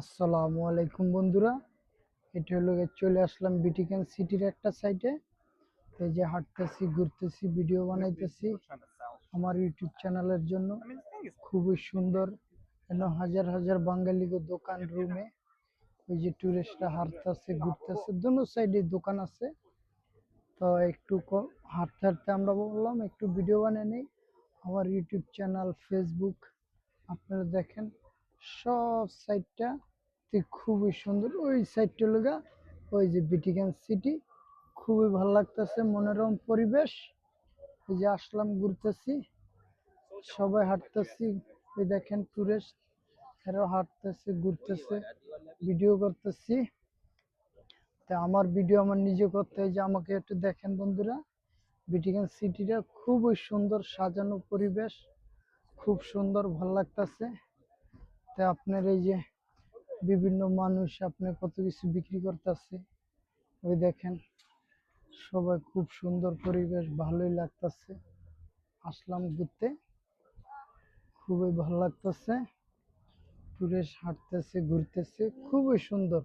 আসসালামু আলাইকুম বন্ধুরা, এটা হলো চলে আসলাম বিটিকেন সিটির একটা সাইটে। এই যে হাঁটতেছি, ঘুরতেছি, ভিডিও বানাইতেছি আমার ইউটিউব চ্যানেলের জন্য। খুবই সুন্দর, হাজার হাজার বাঙালি দোকান রুমে। ওই যে টুরিস্টরা হাঁটতেছে, ঘুরতেছে, দোনো সাইডে দোকান আছে। তো একটু হাঁটতে হাঁটতে আমরা বললাম একটু ভিডিও বানিয়ে নেই। আমার ইউটিউব চ্যানেল, ফেসবুক আপনারা দেখেন, সব সাইডটা খুবই সুন্দর। ওই সাইডটা লগা ওই যে বিটিকেন সিটি, খুবই ভালো লাগতেছে, মনোরম পরিবেশ। এই যে আসলাম, ঘুরতেছি, সবাই হাঁটতেছি। ওই দেখেন টুরিস্ট, এরাও হাঁটতেছে, ঘুরতেছে, ভিডিও করতেছি। তা আমার ভিডিও আমার নিজে করতে হয়, যে আমাকে একটু দেখেন বন্ধুরা। বিটিকেন সিটিটা খুবই সুন্দর, সাজানো পরিবেশ, খুব সুন্দর, ভালো লাগতেছে। তা আপনার এই যে বিভিন্ন মানুষ আপনি কত কিছু বিক্রি করতেছে, ওই দেখেন সবাই, খুব সুন্দর পরিবেশ, ভালোই লাগতেছে। আসলাম ঘুরতে, খুবই ভালো লাগতেছে। টুরিস্ট হাঁটতেছে, ঘুরতেছে, খুবই সুন্দর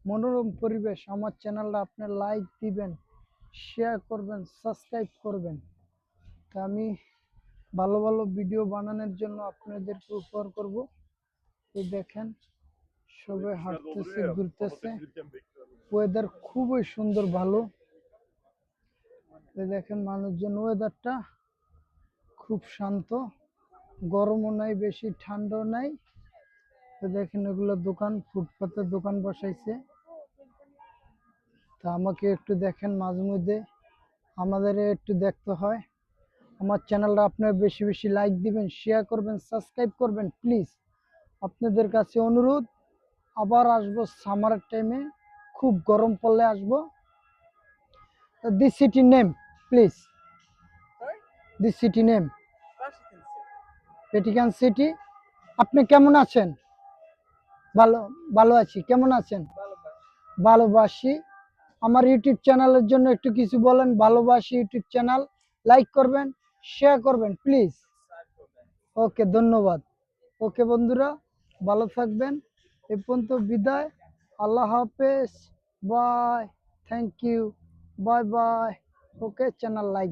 মনোরম পরিবেশ। আমার চ্যানেলটা আপনি লাইক দিবেন, শেয়ার করবেন, সাবস্ক্রাইব করবেন। তা আমি ভালো ভালো ভিডিও বানানোর জন্য আপনাদেরকে উপহার করব। এই দেখেন সবাই হাঁটতেছে, ঘুরতেছে, ওয়েদার খুবই সুন্দর, ভালো। এই দেখেন মানুষজন, ওয়েদারটা খুব শান্ত, গরমও নাই বেশি, ঠান্ডাও নাই। তো দেখেন এগুলো দোকান, ফুটপাতে দোকান বসাইছে। তা আমাকে একটু দেখেন, মাঝে মধ্যে আমাদের একটু দেখতে হয়। আমার চ্যানেলটা আপনার বেশি বেশি লাইক দিবেন, শেয়ার করবেন, সাবস্ক্রাইব করবেন প্লিজ। আপনাদের কাছে অনুরোধ। আবার আসবো সামারের টাইমে, খুব গরম পড়লে আসবো। This city name please, this city name Vatican city. আপনি কেমন আছেন? ভালো, ভালো আছি। কেমন আছেন? ভালোবাসি। আমার ইউটিউব চ্যানেলের জন্য একটু কিছু বলেন। ভালোবাসি ইউটিউব চ্যানেল, লাইক করবেন, শেয়ার করবেন প্লিজ। ওকে, ধন্যবাদ। ওকে বন্ধুরা, ভালো থাকবেন। এ পর্যন্ত বিদায়। আল্লাহ হাফেজ, bye, thank you, bye bye. Okay, channel like.